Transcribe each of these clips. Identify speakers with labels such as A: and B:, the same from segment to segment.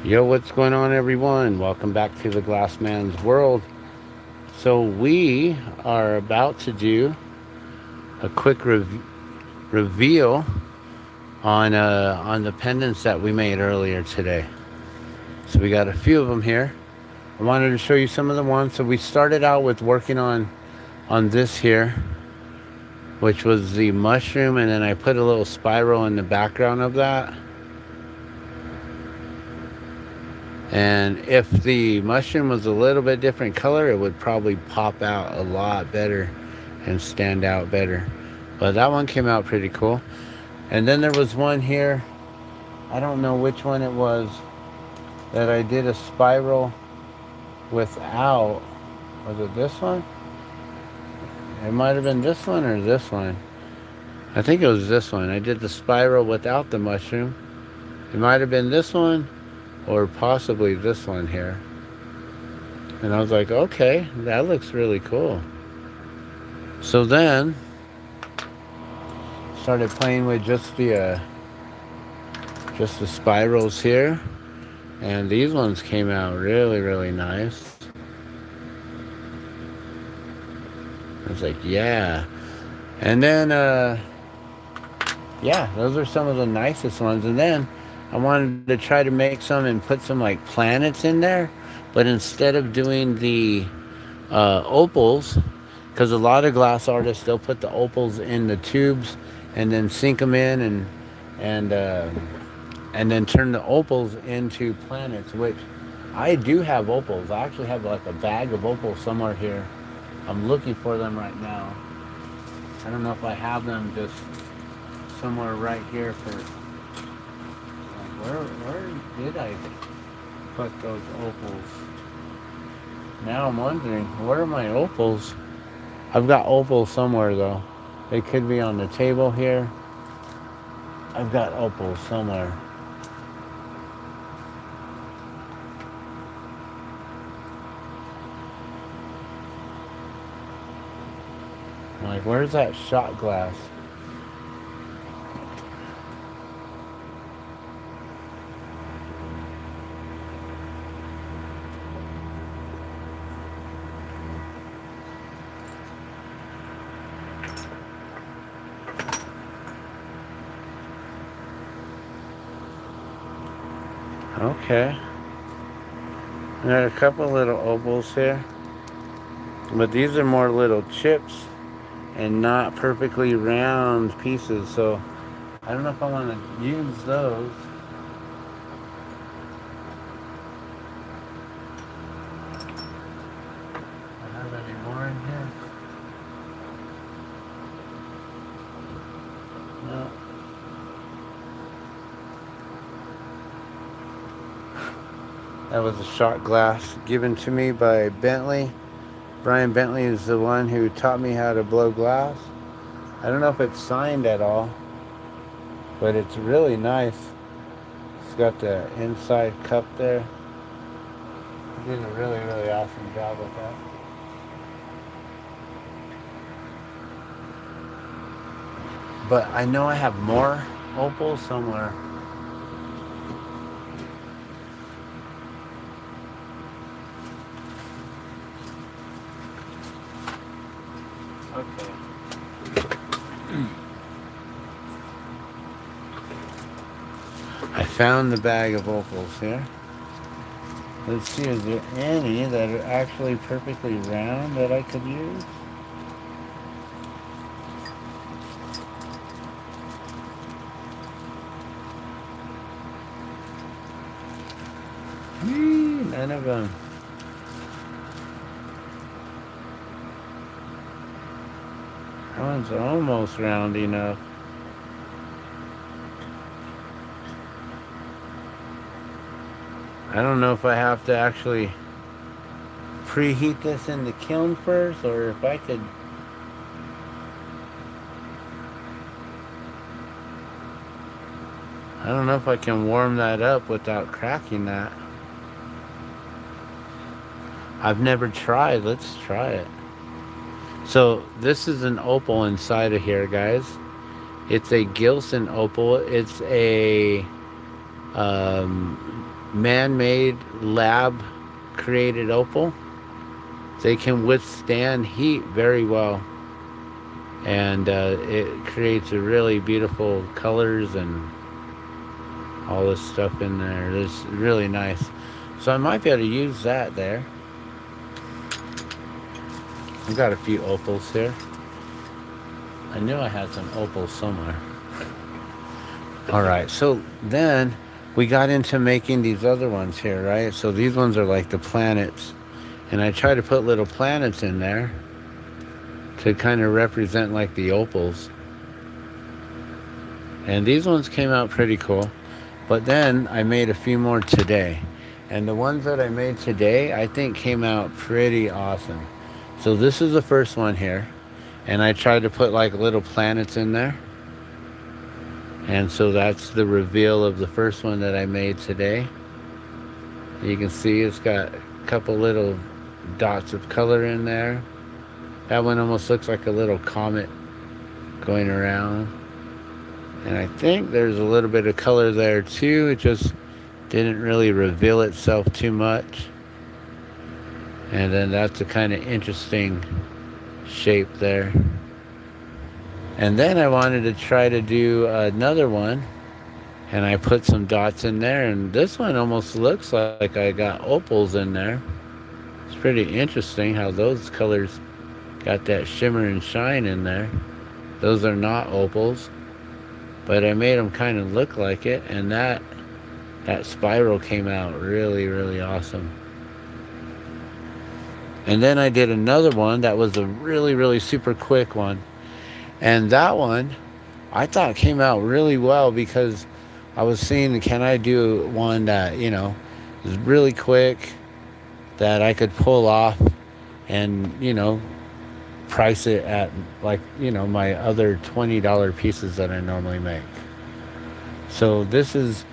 A: Yo, what's going on, everyone? Welcome back to the Glassman's world. So we are about to do a quick reveal on the pendants that we made earlier today. So we got a few of them here. I wanted to show you some of the ones. So we started out with working on this here, which was the mushroom, and then I put a little spiral in the background of that. And if the mushroom was a little bit different color, it would probably pop out a lot better and stand out better. But that one came out pretty cool. And then there was one here, I don't know which one it was, that I did a spiral without. Was it this one? It might have been this one or this one. I think it was this one. I did the spiral without the mushroom. It might have been this one or possibly this one here. And I was like, okay, that looks really cool. So then started playing with just the spirals here, and these ones came out really nice. I was like, yeah. And then yeah, those are some of the nicest ones. And then I wanted to try to make some and put some like planets in there, but instead of doing the opals, because a lot of glass artists, they'll put the opals in the tubes and then sink them in and uh, and then turn the opals into planets, which I do have opals. I actually have like a bag of opals somewhere here. I'm looking for them right now. I don't know if I have them just somewhere right here for where did I put those opals? Now I'm wondering, where are my opals? I've got opals somewhere though. They could be on the table here. I've got opals somewhere. I'm like, where's that shot glass? Okay. I got a couple little opals here. But these are more little chips and not perfectly round pieces. So I don't know if I want to use those. Do I have any more in here? No. That was a shot glass given to me by Bentley. Brian Bentley is the one who taught me how to blow glass. I don't know if it's signed at all, but it's really nice. It's got the inside cup there. He did a really awesome job with that. But I know I have more opals somewhere. Okay. I found the bag of opals here. Let's see, is there any that are actually perfectly round that I could use? None of them. That one's almost round enough. I don't know if I have to actually preheat this in the kiln first, or if I could. I don't know if I can warm that up without cracking that. I've never tried. Let's try it. So this is an opal inside of here, guys. It's a Gilson opal. It's a man-made lab created opal. They can withstand heat very well, and it creates a really beautiful colors and all this stuff in there. It's really nice. So I might be able to use that there. I've got a few opals here. I knew I had some opals somewhere. All right, so then we got into making these other ones here, right? So these ones are like the planets, and I try to put little planets in there to kind of represent like the opals. And these ones came out pretty cool. But then I made a few more today. And the ones that I made today, I think came out pretty awesome. So this is the first one here. And I tried to put like little planets in there. And so that's the reveal of the first one that I made today. You can see it's got a couple little dots of color in there. That one almost looks like a little comet going around. And I think there's a little bit of color there too. It just didn't really reveal itself too much. And then that's a kind of interesting shape there. And then I wanted to try to do another one, and I put some dots in there, and this one almost looks like I got opals in there. It's pretty interesting how those colors got that shimmer and shine in there. Those are not opals, but I made them kind of look like it, and that spiral came out really, really awesome. And then I did another one that was a really, really super quick one. And that one, I thought came out really well because I was seeing, can I do one that, is really quick, that I could pull off and, price it at like, my other $20 pieces that I normally make. So this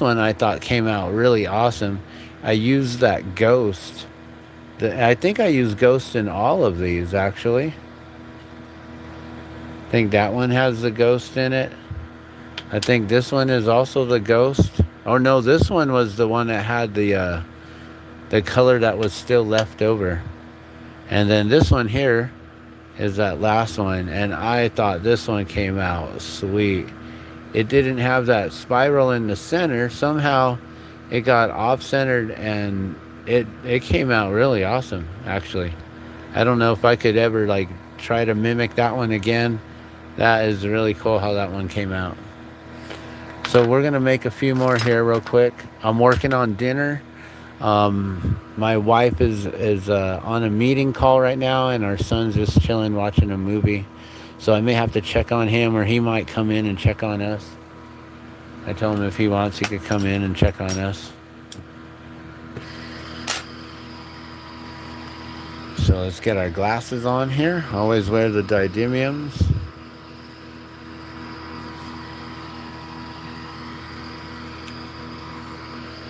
A: one I thought came out really awesome. I used that ghost. I think I used ghost in all of these actually. I think that one has the ghost in it. I think this one is also the ghost. Oh no, this one was the one that had the color that was still left over. And then this one here is that last one, and I thought this one came out sweet. It didn't have that spiral in the center. Somehow it got off-centered, and it came out really awesome actually. I don't know if I could ever like try to mimic that one again. That is really cool how that one came out. So we're gonna make a few more here real quick. I'm working on dinner. My wife is on a meeting call right now, and our son's just chilling watching a movie. So I may have to check on him, or he might come in and check on us. I told him if he wants, he could come in and check on us. So let's get our glasses on here. Always wear the didymiums.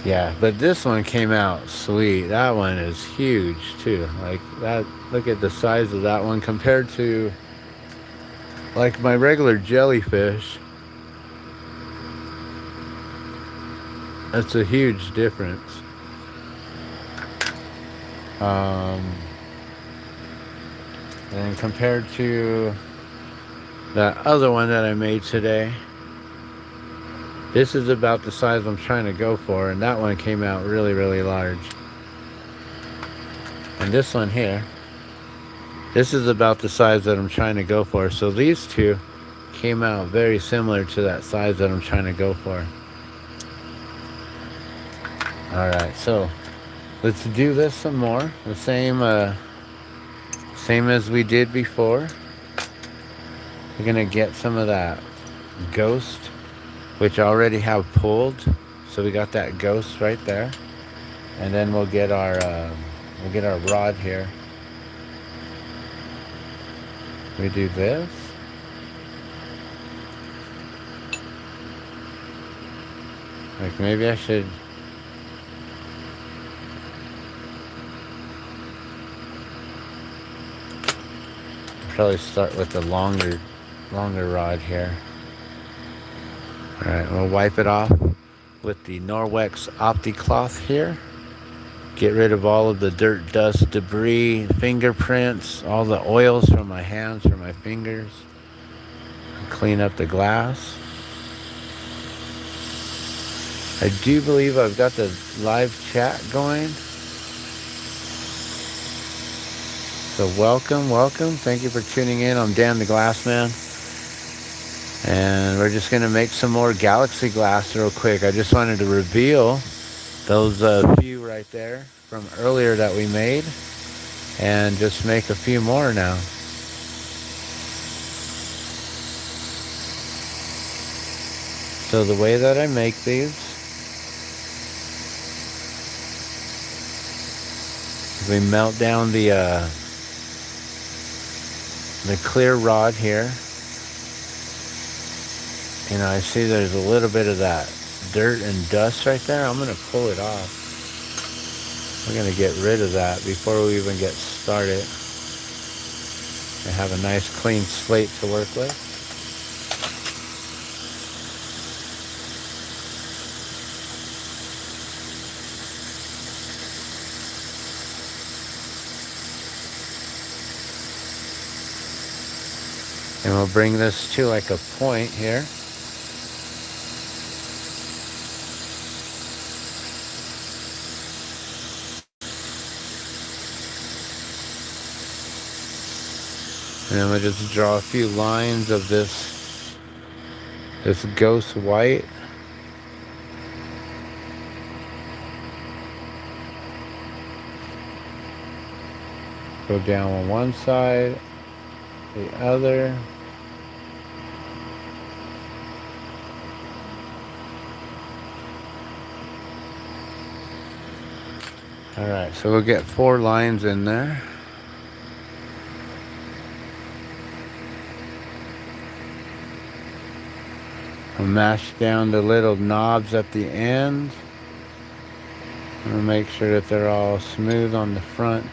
A: Yeah, but this one came out sweet. That one is huge too. Like that, look at the size of that one compared to like my regular jellyfish. That's a huge difference. And compared to that other one that I made today, this is about the size I'm trying to go for, and that one came out really, really large. And this one here, this is about the size that I'm trying to go for. So these two came out very similar to that size that I'm trying to go for. Alright, so let's do this some more. The same as we did before. We're gonna get some of that ghost, which I already have pulled. So we got that ghost right there. And then we'll get our rod here. We do this. Like maybe I should probably start with the longer rod here. Alright, we'll wipe it off. with the Norwex OptiCloth here. Get rid of all of the dirt, dust, debris, fingerprints, all the oils from my hands, from my fingers. Clean up the glass. I do believe I've got the live chat going. So welcome. Thank you for tuning in. I'm Dan the Glassman. And we're just going to make some more Galaxy glass real quick. I just wanted to reveal those few right there from earlier that we made. And just make a few more now. So the way that I make these, we melt down the clear rod here. You know, I see there's a little bit of that dirt and dust right there. I'm going to pull it off. We're going to get rid of that before we even get started. I have a nice clean slate to work with. And we'll bring this to like a point here. And then we'll just draw a few lines of this ghost white. Go down on one side, the other. Alright, so we'll get 4 lines in there. I'll mash down the little knobs at the end. I'm going to make sure that they're all smooth on the front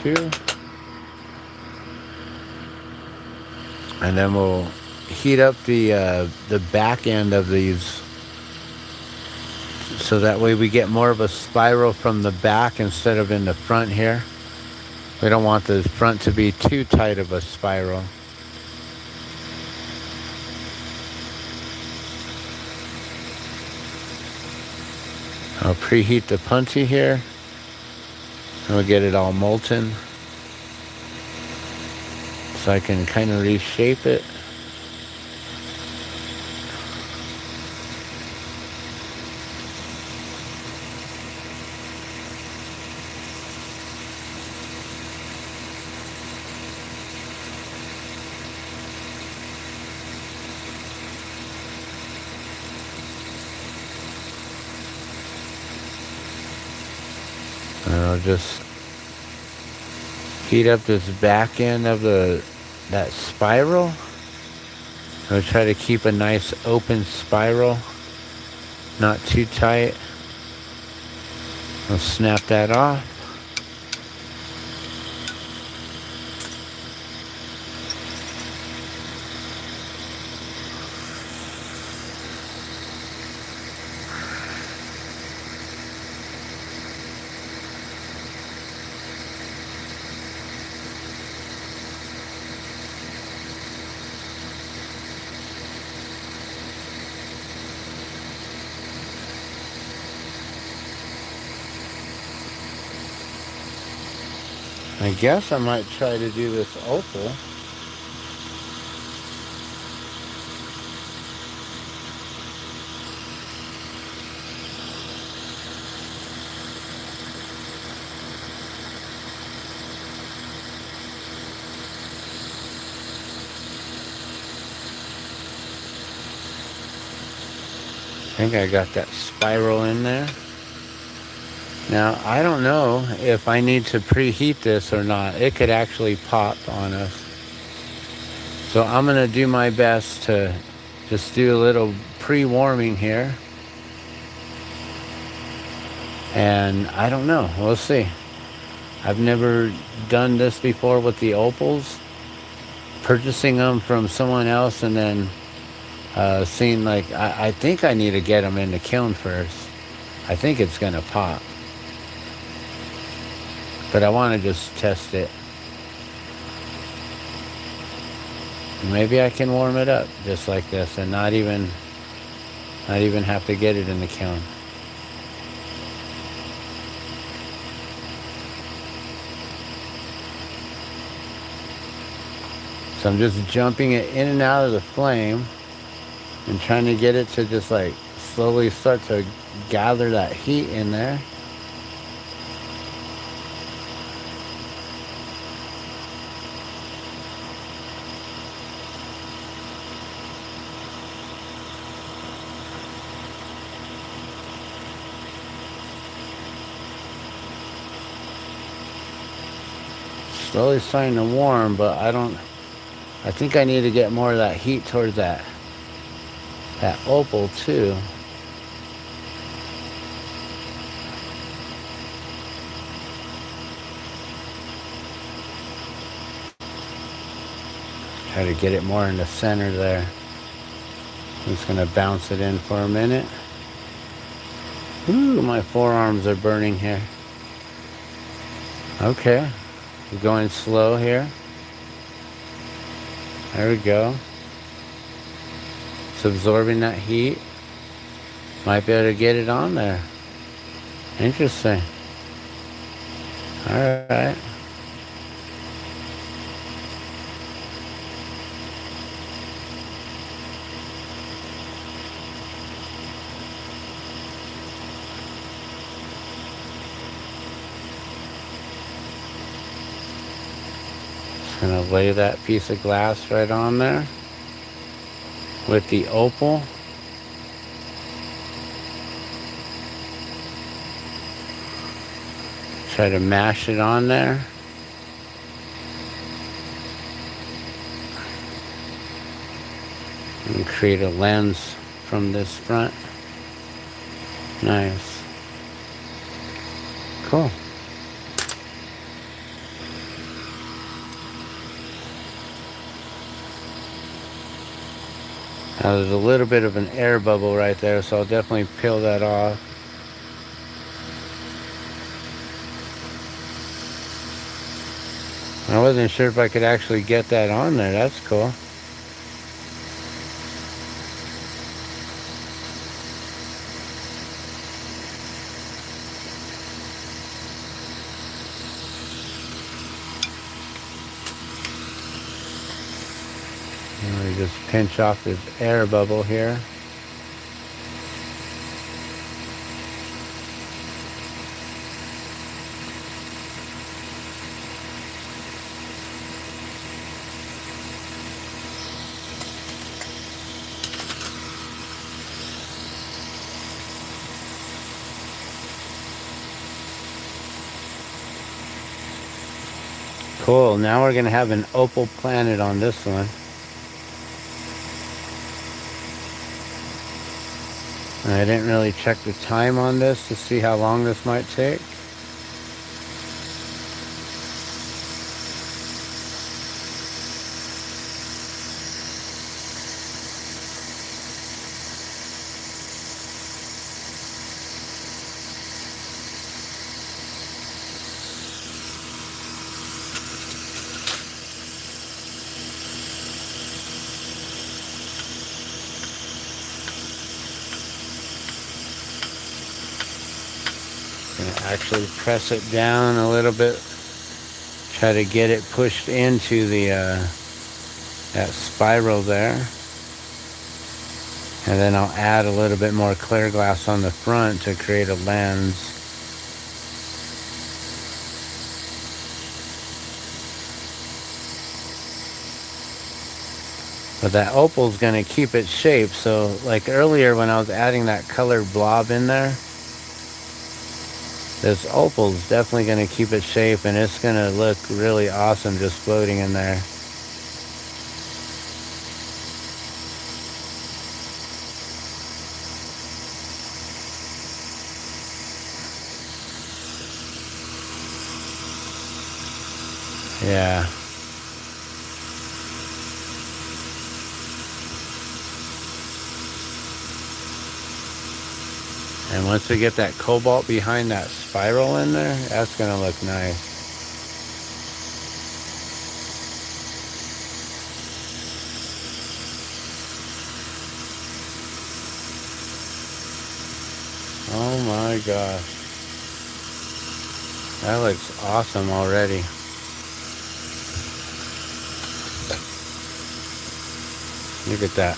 A: too. And then we'll heat up the back end of these, so that way we get more of a spiral from the back instead of in the front here. We don't want the front to be too tight of a spiral. I'll preheat the punchy here, and we'll get it all molten so I can kind of reshape it. And I'll just heat up this back end of that spiral. I'll try to keep a nice open spiral, not too tight. I'll snap that off. I guess I might try to do this opal. I think I got that spiral in there. Now, I don't know if I need to preheat this or not. It could actually pop on us. So I'm going to do my best to just do a little pre-warming here. And I don't know. We'll see. I've never done this before with the opals. Purchasing them from someone else and then Seeing like, I think I need to get them in the kiln first. I think it's gonna pop. But I want to just test it. Maybe I can warm it up just like this and not even have to get it in the kiln. So I'm just jumping it in and out of the flame and trying to get it to just like slowly start to gather that heat in there. Slowly starting to warm, but I think I need to get more of that heat towards that opal too. Try to get it more in the center there. I'm just gonna bounce it in for a minute. Ooh, my forearms are burning here. Okay, we're going slow here. There we go. It's absorbing that heat. Might be able to get it on there. Interesting. All right. Gonna lay that piece of glass right on there with the opal. Try to mash it on there. And create a lens from this front. Nice. Cool. Now there's a little bit of an air bubble right there, so I'll definitely peel that off. I wasn't sure if I could actually get that on there. That's cool. And we just pinch off this air bubble here. Cool, now we're gonna have an opal planet on this one. I didn't really check the time on this to see how long this might take. Gonna actually press it down a little bit. Try to get it pushed into the that spiral there. And then I'll add a little bit more clear glass on the front to create a lens. But that opal's gonna keep its shape. So like earlier when I was adding that colored blob in there, this opal's definitely gonna keep its shape and it's gonna look really awesome just floating in there. Yeah. And once we get that cobalt behind that spiral in there, that's gonna look nice. Oh my gosh. That looks awesome already. Look at that.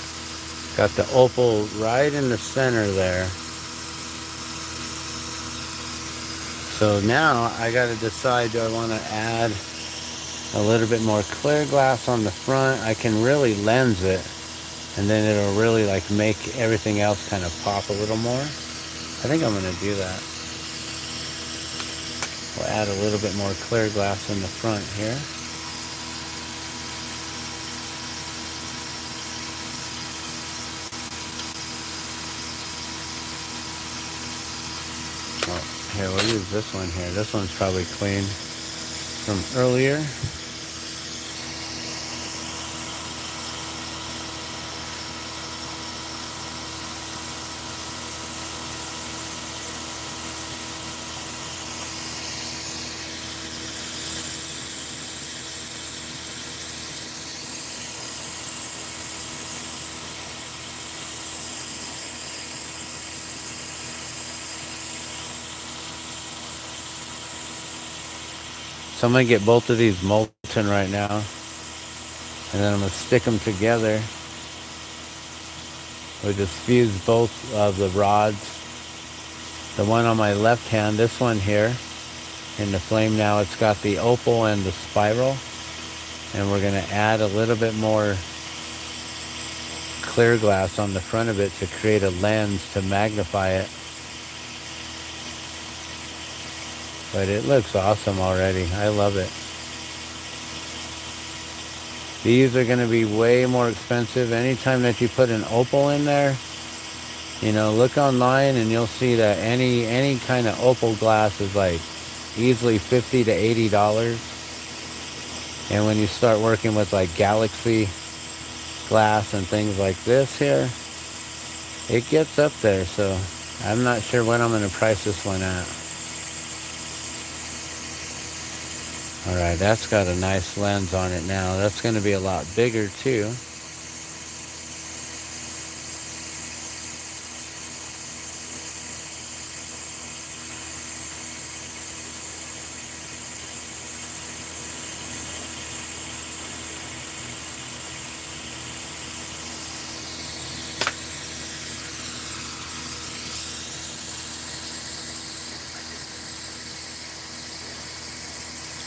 A: Got the opal right in the center there. So now I gotta decide, do I wanna add a little bit more clear glass on the front? I can really lens it, and then it'll really like make everything else kind of pop a little more. I think I'm gonna do that. We'll add a little bit more clear glass in the front here. Oh, here, we'll use this one here. This one's probably clean from earlier. So I'm gonna get both of these molten right now, and then I'm gonna stick them together. We'll just fuse both of the rods. The one on my left hand, this one here, in the flame now, it's got the opal and the spiral. And we're gonna add a little bit more clear glass on the front of it to create a lens to magnify it. But it looks awesome already. I love it. These are gonna be way more expensive. Anytime that you put an opal in there, you know, look online and you'll see that any kind of opal glass is like easily $50 to $80. And when you start working with like galaxy glass and things like this here, it gets up there. So I'm not sure what I'm gonna price this one at. All right, that's got a nice lens on it now. That's gonna be a lot bigger too.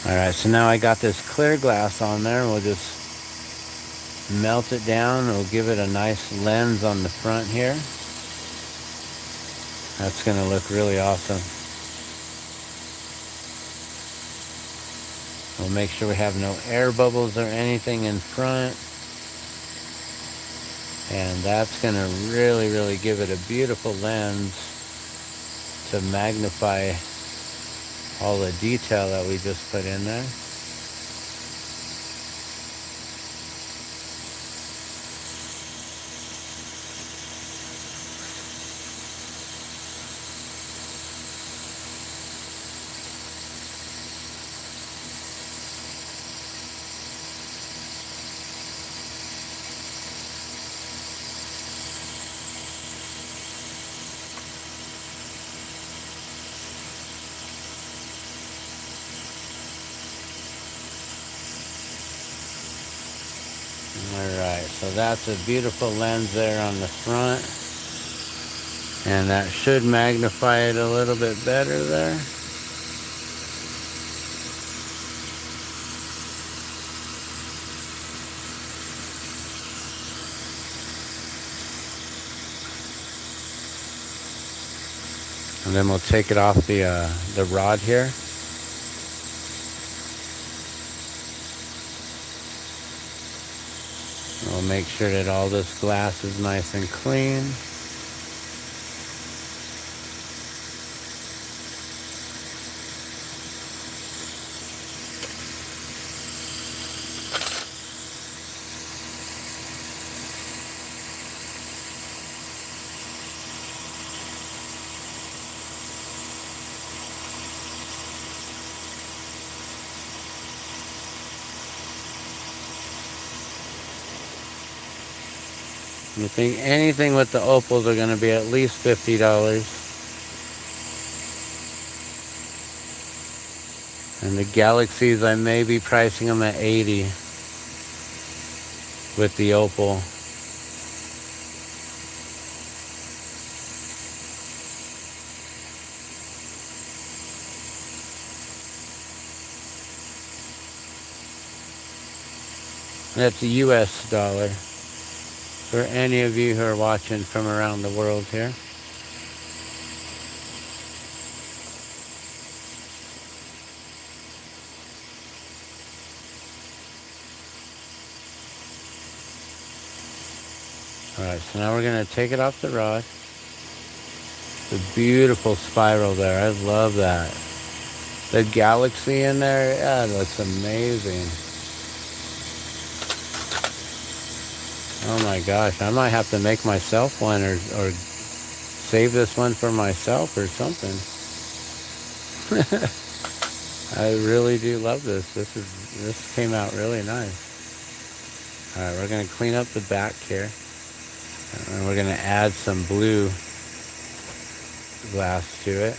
A: All right, so now I got this clear glass on there. We'll just melt it down. We'll give it a nice lens on the front here. That's gonna look really awesome. We'll make sure we have no air bubbles or anything in front. And that's gonna really give it a beautiful lens to magnify all the detail that we just put in there. Alright, so that's a beautiful lens there on the front. And that should magnify it a little bit better there. And then we'll take it off the rod here. We'll make sure that all this glass is nice and clean. I think anything with the opals are going to be at least $50. And the galaxies, I may be pricing them at 80 with the opal. That's a US dollar for any of you who are watching from around the world here. Alright, so now we're going to take it off the rod. The beautiful spiral there. I love that. The galaxy in there, yeah, it looks amazing. Oh my gosh, I might have to make myself one or save this one for myself or something. I really do love this. This came out really nice. Alright, we're going to clean up the back here. And we're going to add some blue glass to it.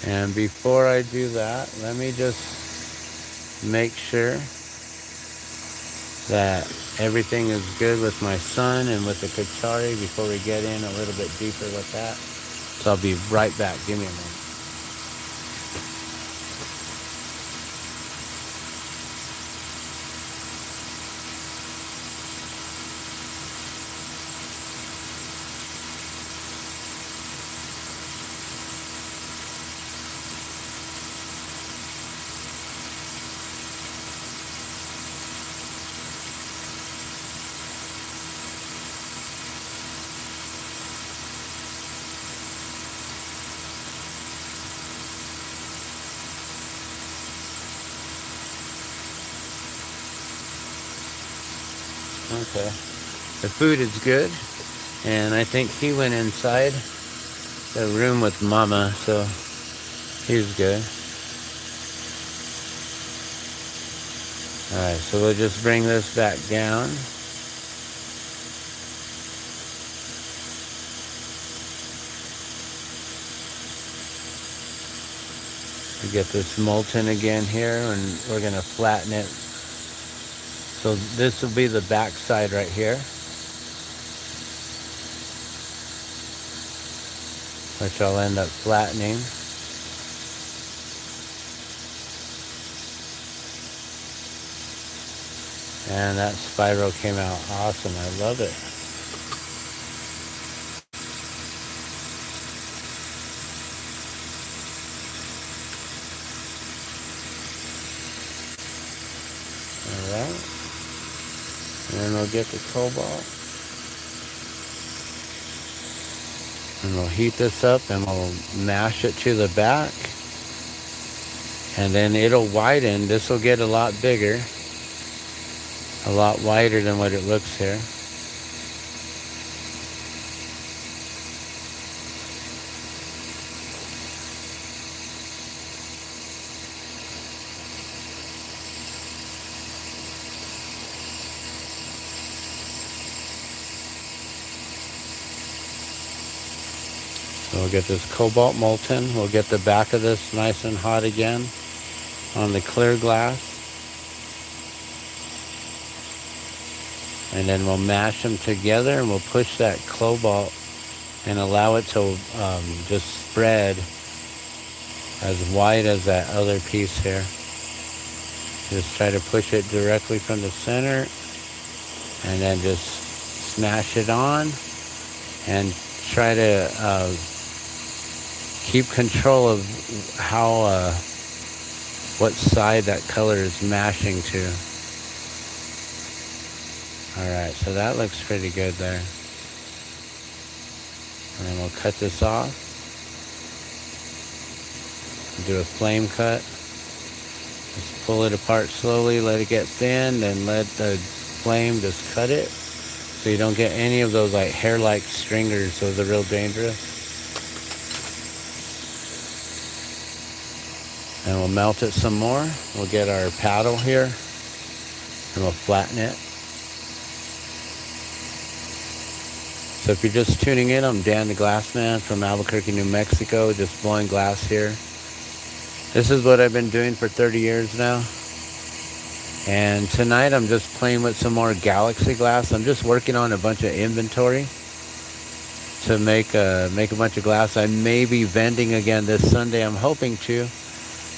A: And before I do that, let me just make sure that everything is good with my son and with the Kachari before we get in a little bit deeper with that. So I'll be right back. Give me a minute. Okay. The food is good. And I think he went inside the room with Mama, so he's good. Alright, so we'll just bring this back down. We get this molten again here, and we're going to flatten it. So this will be the back side right here, which I'll end up flattening. And that spiral came out awesome. I love it. Alright. And then we'll get the cobalt. And we'll heat this up and we'll mash it to the back. And then it'll widen. This will get a lot bigger. A lot wider than what it looks here. So we'll get this cobalt molten. We'll get the back of this nice and hot again on the clear glass. And then we'll mash them together and we'll push that cobalt and allow it to just spread as wide as that other piece here. Just try to push it directly from the center and then just smash it on and try to keep control of how what side that color is mashing to. Alright, so that looks pretty good there. And then we'll cut this off. Do a flame cut. Just pull it apart slowly, let it get thin, and let the flame just cut it. So you don't get any of those like hair-like stringers. Those are real dangerous. And we'll melt it some more. We'll get our paddle here and we'll flatten it. So if you're just tuning in, I'm Dan the Glassman from Albuquerque, New Mexico, just blowing glass here. This is what I've been doing for 30 years now. And tonight I'm just playing with some more Galaxy glass. I'm just working on a bunch of inventory to make a bunch of glass. I may be vending again this Sunday. I'm hoping to.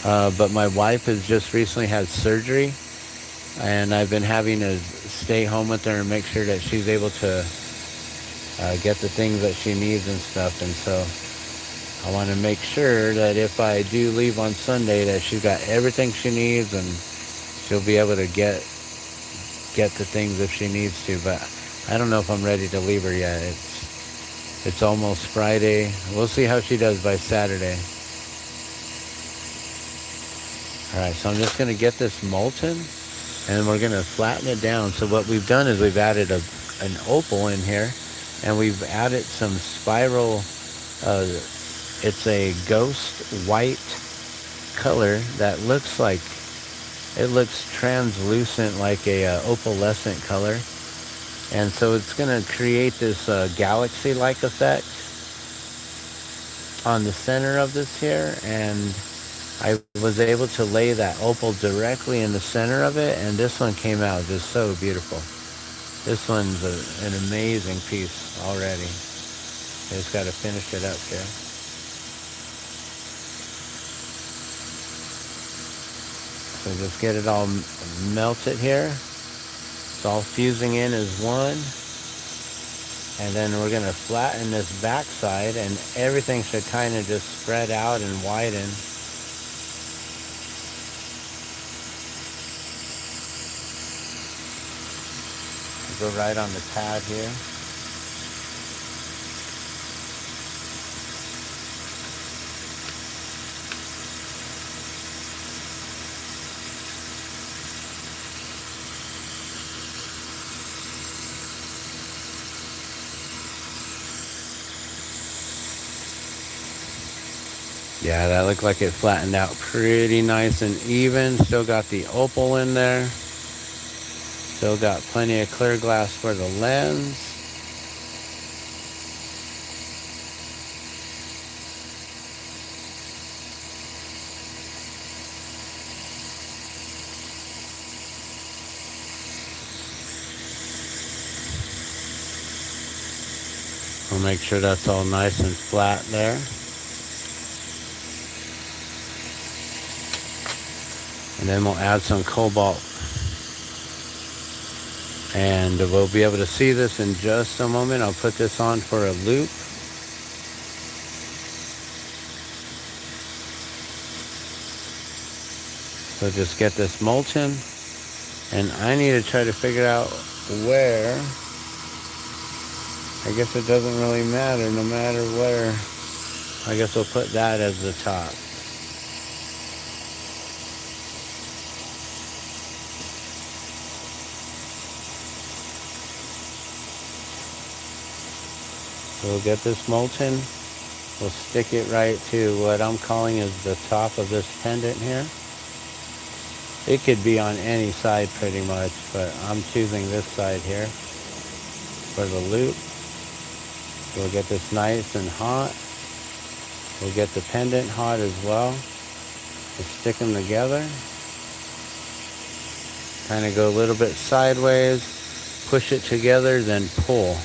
A: But my wife has just recently had surgery. And I've been having to stay home with her and make sure that she's able to get the things that she needs and stuff. And so I want to make sure that if I do leave on Sunday that she's got everything she needs and she'll be able to get the things if she needs to. But I don't know if I'm ready to leave her yet. It's almost Friday. We'll see how she does by Saturday. Alright, so I'm just going to get this molten and we're going to flatten it down. So what we've done is we've added an opal in here and we've added some spiral, it's a ghost white color that looks like, it looks translucent like a opalescent color. And so it's going to create this galaxy-like effect on the center of this here. And I was able to lay that opal directly in the center of it. And this one came out just so beautiful. This one's an amazing piece already. I just got to finish it up here. So just get it all melted here. It's all fusing in as one. And then we're going to flatten this back side and everything should kind of just spread out and widen. Go right on the pad here. Yeah, that looked like it flattened out pretty nice and even. Still got the opal in there. Still got plenty of clear glass for the lens. We'll make sure that's all nice and flat there. And then we'll add some cobalt. And we'll be able to see this in just a moment. I'll put this on for a loop. So just get this molten. And I need to try to figure out where. I guess it doesn't really matter, no matter where. I guess we'll put that as the top. We'll get this molten. We'll stick it right to what I'm calling is the top of this pendant here. It could be on any side pretty much, but I'm choosing this side here for the loop. We'll get this nice and hot. We'll get the pendant hot as well. We'll stick them together. Kind of go a little bit sideways, push it together, then pull.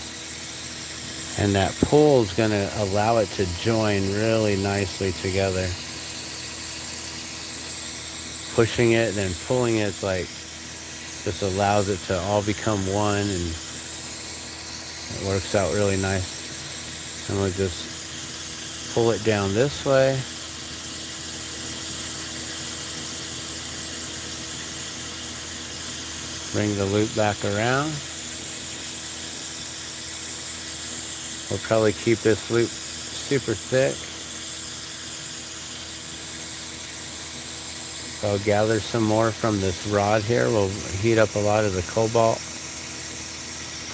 A: And that pull is going to allow it to join really nicely together. Pushing it, then pulling it, like, just allows it to all become one, and it works out really nice. And we'll just pull it down this way. Bring the loop back around. We'll probably keep this loop super thick. So I'll gather some more from this rod here. We'll heat up a lot of the cobalt.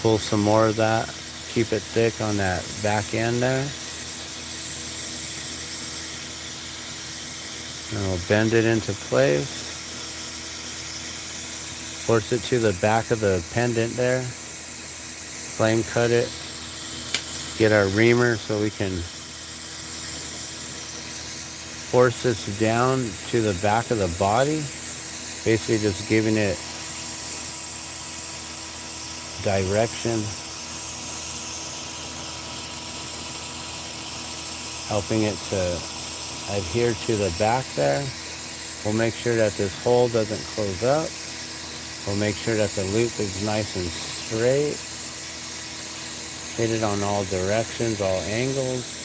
A: Pull some more of that. Keep it thick on that back end there. And we'll bend it into place. Force it to the back of the pendant there. Flame cut it. Get our reamer so we can force this down to the back of the body. Basically just giving it direction. Helping it to adhere to the back there. We'll make sure that this hole doesn't close up. We'll make sure that the loop is nice and straight. Hit it on all directions, all angles.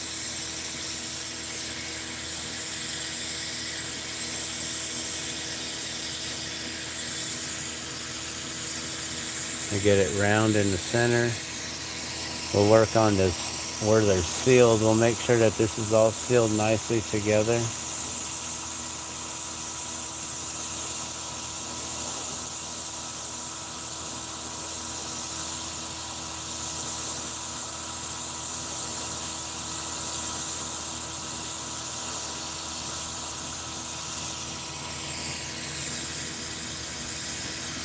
A: We get it round in the center. We'll work on this where they're sealed. We'll make sure that this is all sealed nicely together.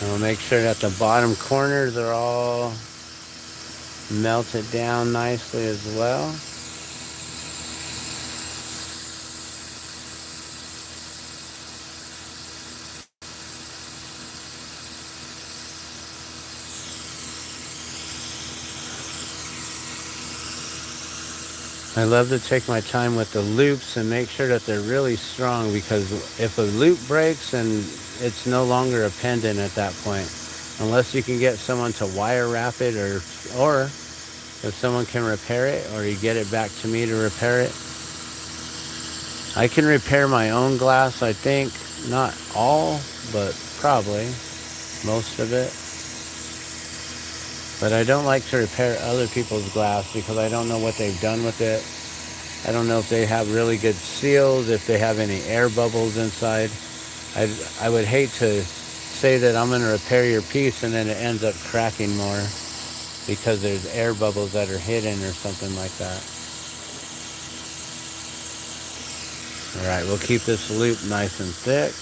A: And we'll make sure that the bottom corners are all melted down nicely as well. I love to take my time with the loops and make sure that they're really strong, because if a loop breaks, then it's no longer a pendant at that point. Unless you can get someone to wire wrap it, or if someone can repair it, or you get it back to me to repair it. I can repair my own glass, I think. Not all, but probably most of it. But I don't like to repair other people's glass because I don't know what they've done with it. I don't know if they have really good seals, if they have any air bubbles inside. I would hate to say that I'm going to repair your piece and then it ends up cracking more because there's air bubbles that are hidden or something like that. Alright, we'll keep this loop nice and thick.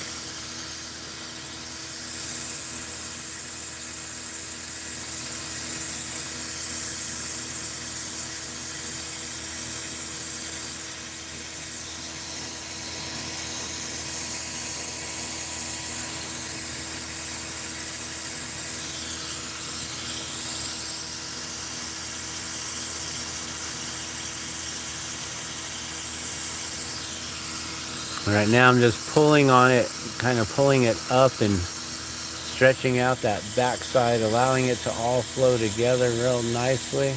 A: Right now I'm just pulling on it, kind of pulling it up and stretching out that back side, allowing it to all flow together real nicely.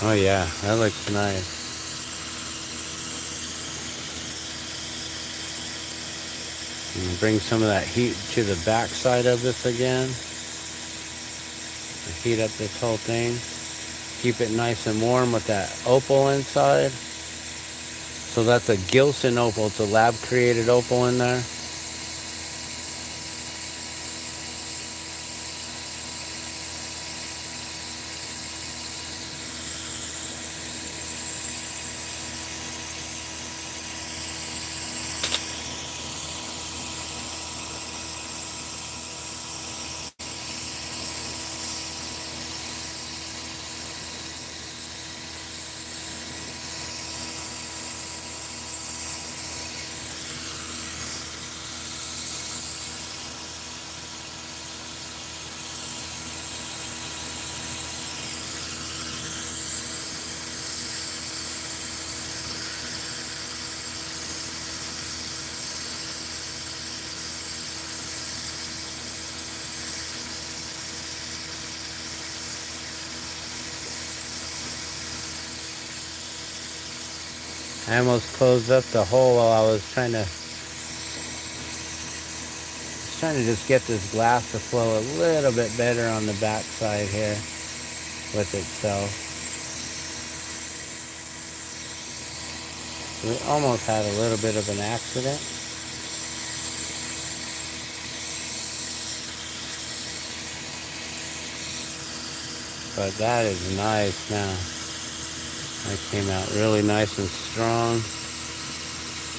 A: Oh yeah, that looks nice. And bring some of that heat to the back side of this again. Heat up this whole thing. Keep it nice and warm with that opal inside. So that's a Gilson opal. It's a lab created opal in there. I almost closed up the hole while I was trying to just get this glass to flow a little bit better on the back side here with itself. We almost had a little bit of an accident. But that is nice now. That came out really nice and strong.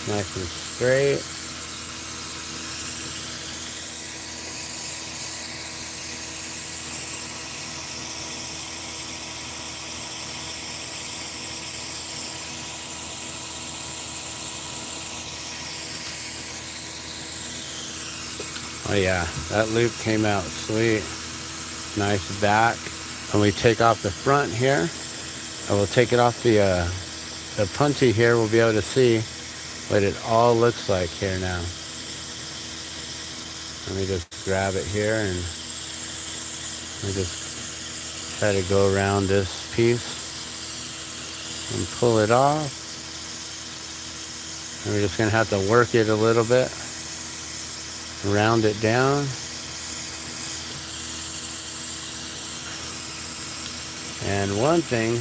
A: Nice and straight. Oh yeah, that loop came out sweet. Nice back. When we take off the front here, and we'll take it off the punchy here, we'll be able to see what it all looks like here now. Let me just grab it here and let me just try to go around this piece and pull it off. And we're just gonna have to work it a little bit, round it down. And one thing,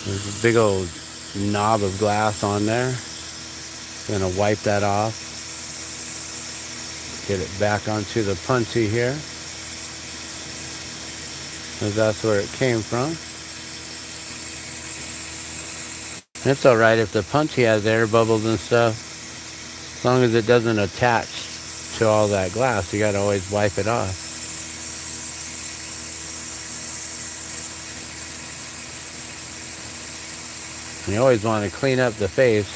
A: there's a big old knob of glass on there. I'm gonna wipe that off. Get it back onto the punchy here, because that's where it came from. And it's alright if the punchy has air bubbles and stuff, as long as it doesn't attach to all that glass. You gotta always wipe it off. And you always want to clean up the face.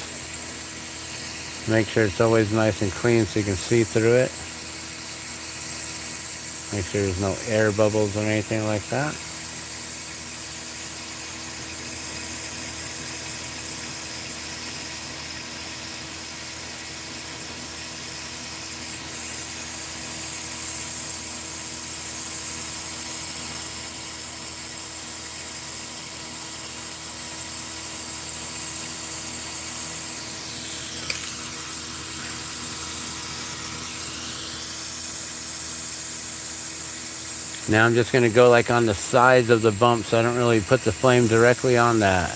A: Make sure it's always nice and clean so you can see through it. Make sure there's no air bubbles or anything like that. Now I'm just going to go like on the sides of the bump, so I don't really put the flame directly on the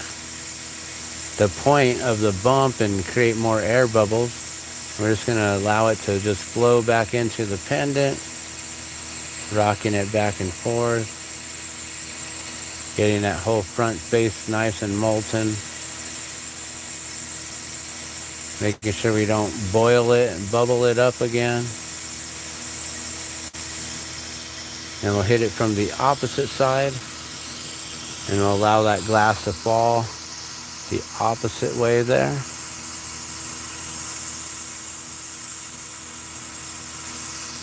A: point of the bump and create more air bubbles. We're just going to allow it to just flow back into the pendant, rocking it back and forth, getting that whole front face nice and molten, making sure we don't boil it and bubble it up again. And we'll hit it from the opposite side, and we'll allow that glass to fall the opposite way there.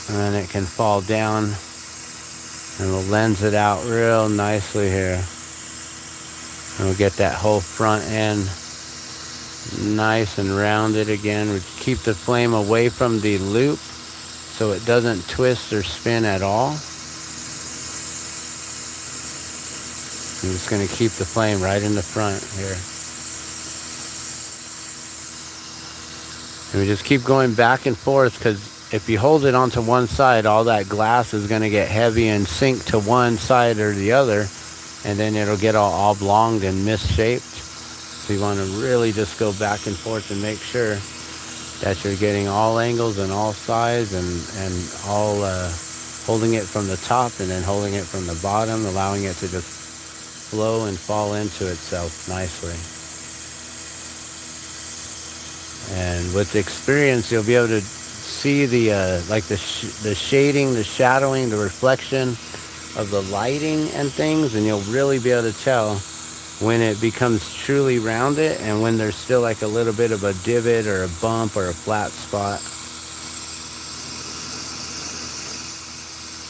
A: And then it can fall down, and we'll lens it out real nicely here. And we'll get that whole front end nice and rounded again. We keep the flame away from the loop so it doesn't twist or spin at all. I'm just going to keep the flame right in the front here. And we just keep going back and forth, because if you hold it onto one side, all that glass is going to get heavy and sink to one side or the other, and then it'll get all oblonged and misshaped. So you want to really just go back and forth and make sure that you're getting all angles and all sides, and all holding it from the top and then holding it from the bottom, allowing it to just flow and fall into itself nicely. And with experience, you'll be able to see the like the shading, the shadowing, the reflection of the lighting and things, and you'll really be able to tell when it becomes truly rounded and when there's still like a little bit of a divot or a bump or a flat spot.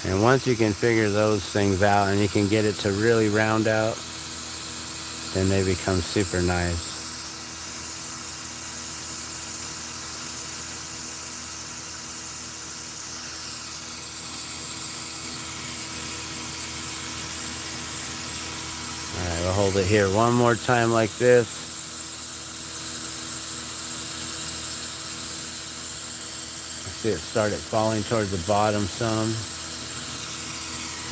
A: And once you can figure those things out and you can get it to really round out, then they become super nice. Alright, we'll hold it here one more time like this. See it started falling towards the bottom some.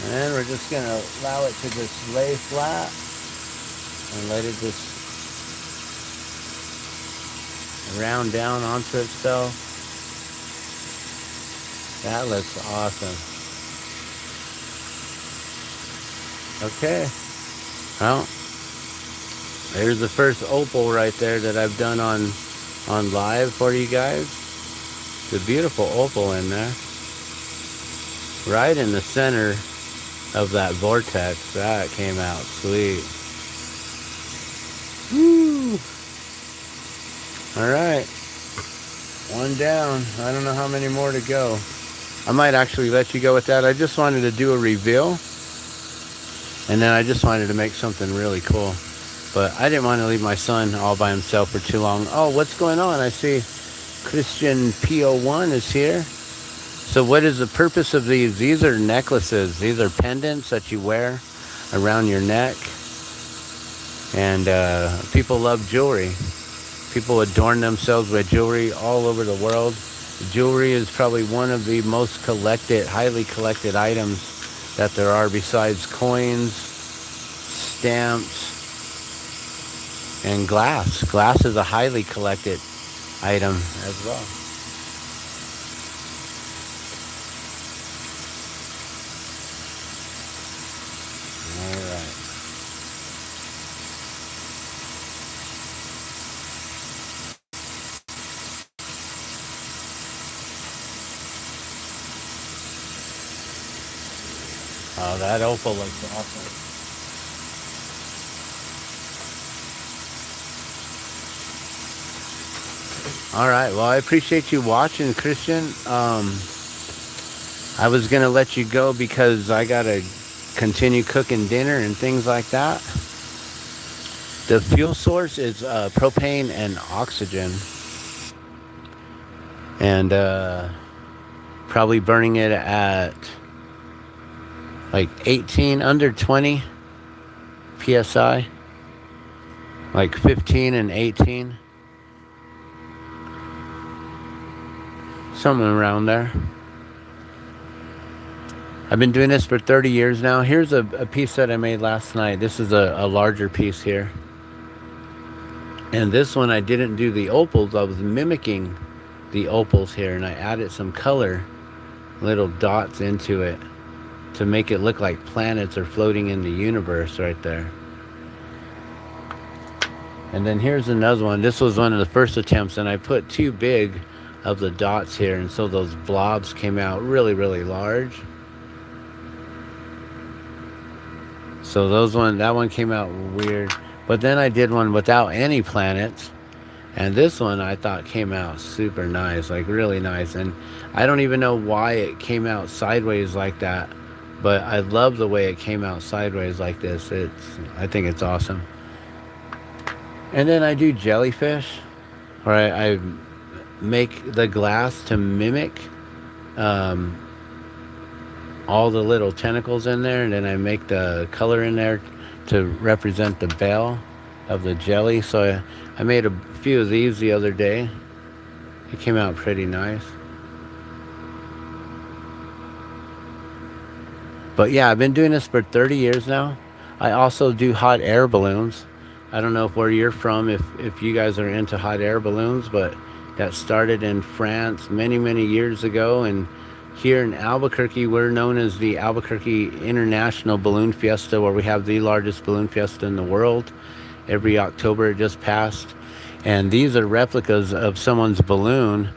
A: And we're just going to allow it to just lay flat and let it just round down onto itself. That looks awesome. Okay. Well, there's the first opal right there that I've done on live for you guys. It's a beautiful opal in there. Right in the center of that vortex. That came out sweet. Woo! Alright. One down. I don't know how many more to go. I might actually let you go with that. I just wanted to do a reveal. And then I just wanted to make something really cool. But I didn't want to leave my son all by himself for too long. Oh, what's going on? I see Christian P01 is here. So what is the purpose of these? These are necklaces. These are pendants that you wear around your neck. And people love jewelry. People adorn themselves with jewelry all over the world. Jewelry is probably one of the most collected, highly collected items that there are, besides coins, stamps, and glass. Glass is a highly collected item as well. All right. Oh, that opal looks awesome. All right. Well, I appreciate you watching, Christian. I was going to let you go because I got to continue cooking dinner and things like that. The fuel source is propane and oxygen. And probably burning it at like 18, under 20 PSI. Like 15 and 18. Something around there. I've been doing this for 30 years now. Here's a piece that I made last night. This is a larger piece here. And this one I didn't do the opals. I was mimicking the opals here. And I added some color, little dots into it, to make it look like planets are floating in the universe right there. And then here's another one. This was one of the first attempts. And I put too big of the dots here, and so those blobs came out really, really large. So that one came out weird. But then I did one without any planets, and this one I thought came out super nice, like really nice. And I don't even know why it came out sideways like that, but I love the way it came out sideways like this. I think it's awesome. And then I do jellyfish, or I make the glass to mimic all the little tentacles in there, and then I make the color in there to represent the bell of the jelly. So I made a few of these the other day. It came out pretty nice. But yeah, I've been doing this for 30 years now. I also do hot air balloons. I don't know where you're from, if you guys are into hot air balloons, but that started in France many, many years ago. And here in Albuquerque, we're known as the Albuquerque International Balloon Fiesta, where we have the largest balloon fiesta in the world. Every October, it just passed. And these are replicas of someone's balloon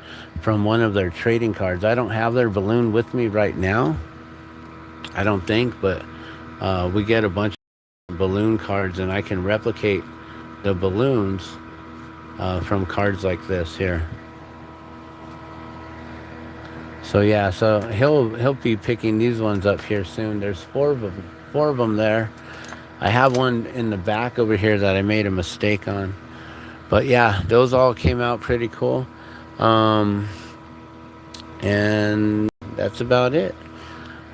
A: from one of their trading cards. I don't have their balloon with me right now, I don't think, but we get a bunch of balloon cards, and I can replicate the balloons from cards like this here. So yeah, so he'll be picking these ones up here soon. There's four of them there. I have one in the back over here that I made a mistake on. But yeah, those all came out pretty cool. And that's about it.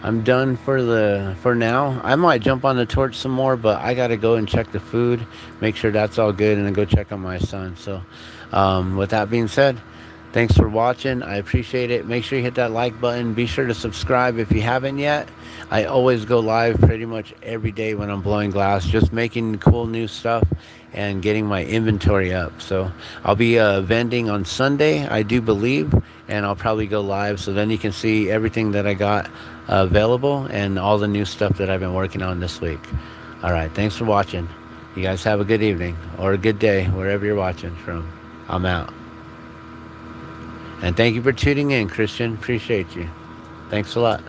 A: I'm done for now. I might jump on the torch some more, but I gotta go and check the food, make sure that's all good, and then go check on my son. So with that being said, Thanks for watching. I appreciate it. Make sure you hit that like button. Be sure to subscribe if you haven't yet. I always go live pretty much every day when I'm blowing glass, just making cool new stuff and getting my inventory up. So I'll be vending on Sunday, I do believe, and I'll probably go live so then you can see everything that I got available and all the new stuff that I've been working on this week. All right. Thanks for watching. You guys have a good evening or a good day wherever you're watching from. I'm out. And thank you for tuning in, Christian. Appreciate you. Thanks a lot.